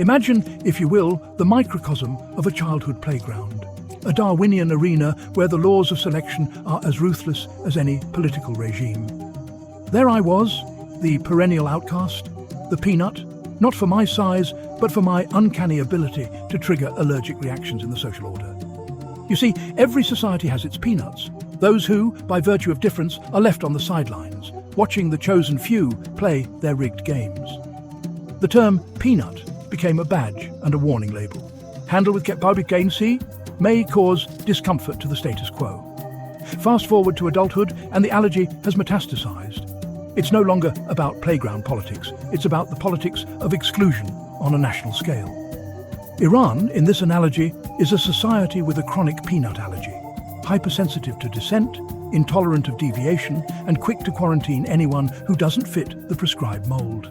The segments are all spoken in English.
Imagine, if you will, the microcosm of a childhood playground, a Darwinian arena where the laws of selection are as ruthless as any political regime. There I was, the perennial outcast, the peanut, not for my size, but for my uncanny ability to trigger allergic reactions in the social order. You see, every society has its peanuts, those who, by virtue of difference, are left on the sidelines, watching the chosen few play their rigged games. The term peanut became a badge and a warning label. Handle with public may cause discomfort to the status quo. Fast forward to adulthood and the allergy has metastasized. It's no longer about playground politics, it's about the politics of exclusion on a national scale. Iran, in this analogy, is a society with a chronic peanut allergy, hypersensitive to dissent, intolerant of deviation, and quick to quarantine anyone who doesn't fit the prescribed mold.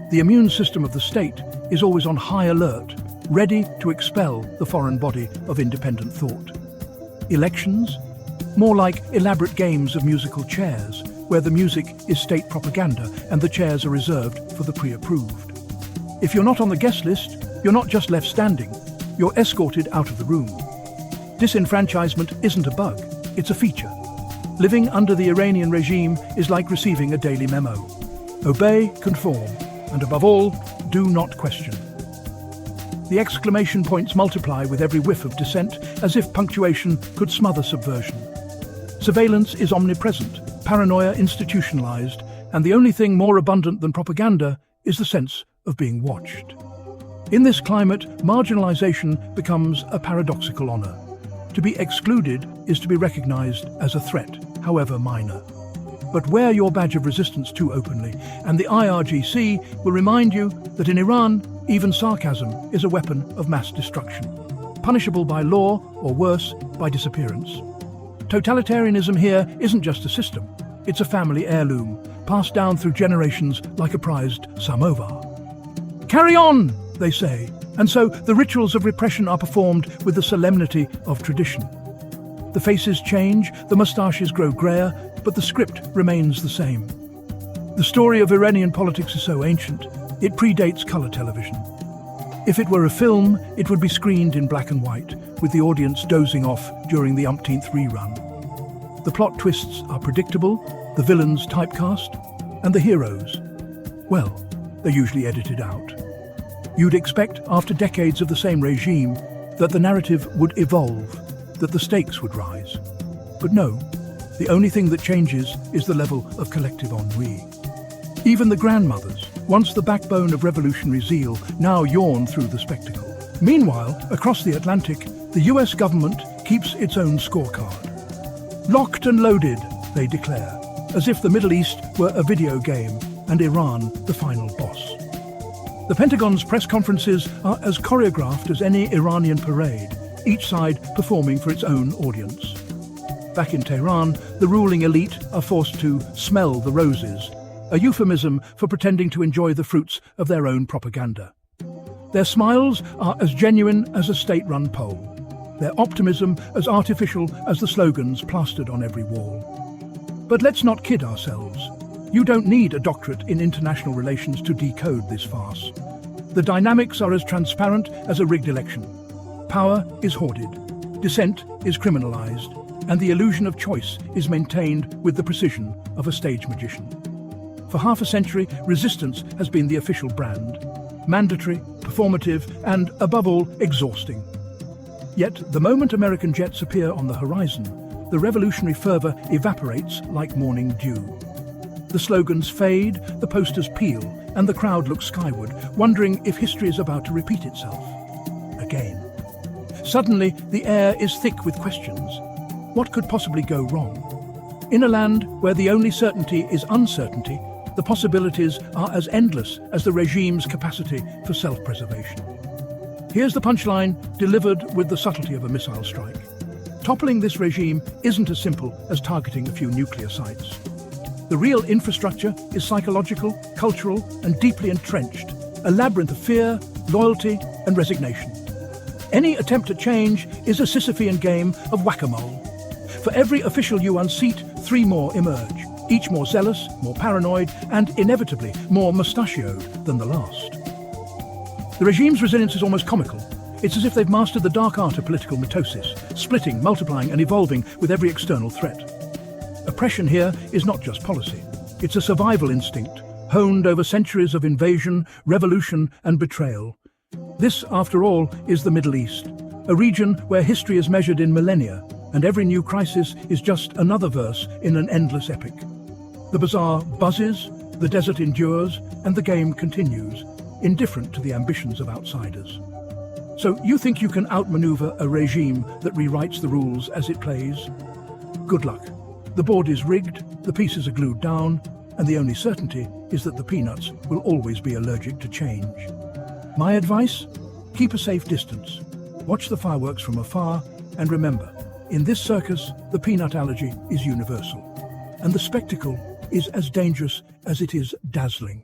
The immune system of the state is always on high alert, ready to expel the foreign body of independent thought. Elections? More like elaborate games of musical chairs, where the music is state propaganda and the chairs are reserved for the pre-approved. If you're not on the guest list, you're not just left standing, you're escorted out of the room. Disenfranchisement isn't a bug, it's a feature. Living under the Iranian regime is like receiving a daily memo. Obey, conform, and above all, do not question. The exclamation points multiply with every whiff of dissent, as if punctuation could smother subversion. Surveillance is omnipresent, paranoia institutionalized, and the only thing more abundant than propaganda is the sense of being watched. In this climate, marginalization becomes a paradoxical honor. To be excluded is to be recognized as a threat, however minor. But wear your badge of resistance too openly, and the IRGC will remind you that in Iran, even sarcasm is a weapon of mass destruction, punishable by law or worse, by disappearance. Totalitarianism here isn't just a system, it's a family heirloom, passed down through generations like a prized samovar. Carry on, they say, and so the rituals of repression are performed with the solemnity of tradition. The faces change, the moustaches grow greyer, but the script remains the same. The story of Iranian politics is so ancient, it predates colour television. If it were a film, it would be screened in black and white, with the audience dozing off during the umpteenth rerun. The plot twists are predictable, the villains typecast, and the heroes, well, they're usually edited out. You'd expect, after decades of the same regime, that the narrative would evolve, that the stakes would rise. But no, the only thing that changes is the level of collective ennui. Even the grandmothers, once the backbone of revolutionary zeal, now yawn through the spectacle. Meanwhile, across the Atlantic, the US government keeps its own scorecard. Locked and loaded, they declare, as if the Middle East were a video game and Iran the final boss. The Pentagon's press conferences are as choreographed as any Iranian parade, each side performing for its own audience. Back in Tehran, the ruling elite are forced to smell the roses, a euphemism for pretending to enjoy the fruits of their own propaganda. Their smiles are as genuine as a state-run poll, their optimism as artificial as the slogans plastered on every wall. But let's not kid ourselves. You don't need a doctorate in international relations to decode this farce. The dynamics are as transparent as a rigged election. Power is hoarded, dissent is criminalized, and the illusion of choice is maintained with the precision of a stage magician. For half a century, resistance has been the official brand, mandatory, performative, and, above all, exhausting. Yet, the moment American jets appear on the horizon, the revolutionary fervour evaporates like morning dew. The slogans fade, the posters peel, and the crowd looks skyward, wondering if history is about to repeat itself. Again. Suddenly, the air is thick with questions. What could possibly go wrong? In a land where the only certainty is uncertainty, the possibilities are as endless as the regime's capacity for self-preservation. Here's the punchline, delivered with the subtlety of a missile strike. Toppling this regime isn't as simple as targeting a few nuclear sites. The real infrastructure is psychological, cultural, and deeply entrenched, a labyrinth of fear, loyalty, and resignation. Any attempt at change is a Sisyphean game of whack-a-mole. For every official you unseat, 3 more emerge, each more zealous, more paranoid, and inevitably more mustachioed than the last. The regime's resilience is almost comical. It's as if they've mastered the dark art of political mitosis, splitting, multiplying, and evolving with every external threat. Oppression here is not just policy. It's a survival instinct, honed over centuries of invasion, revolution, and betrayal. This, after all, is the Middle East, a region where history is measured in millennia, and every new crisis is just another verse in an endless epic. The bazaar buzzes, the desert endures, and the game continues, indifferent to the ambitions of outsiders. So you think you can outmaneuver a regime that rewrites the rules as it plays? Good luck. The board is rigged, the pieces are glued down, and the only certainty is that the peanuts will always be allergic to change. My advice? Keep a safe distance. Watch the fireworks from afar, and remember, in this circus, the peanut allergy is universal, and the spectacle is as dangerous as it is dazzling.